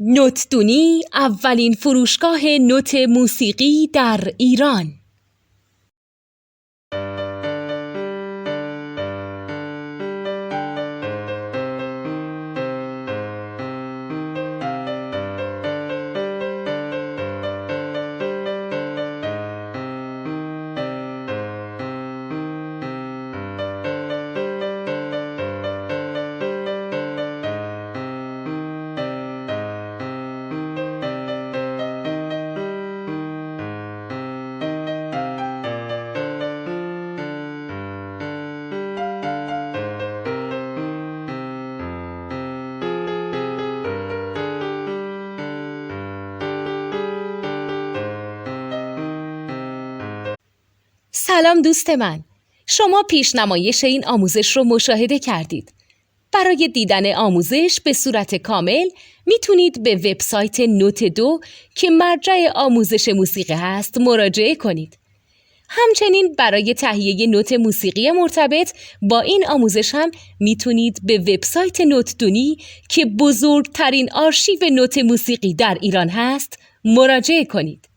نوتدونی اولین فروشگاه نوت موسیقی در ایران. سلام دوست من، شما پیشنمایش این آموزش رو مشاهده کردید. برای دیدن آموزش به صورت کامل میتونید به وبسایت نوت2 که مرجع آموزش موسیقی هست مراجعه کنید. همچنین برای تهیه نوت موسیقی مرتبط با این آموزش هم میتونید به وبسایت نوتدونی که بزرگترین آرشیو نوت موسیقی در ایران هست مراجعه کنید.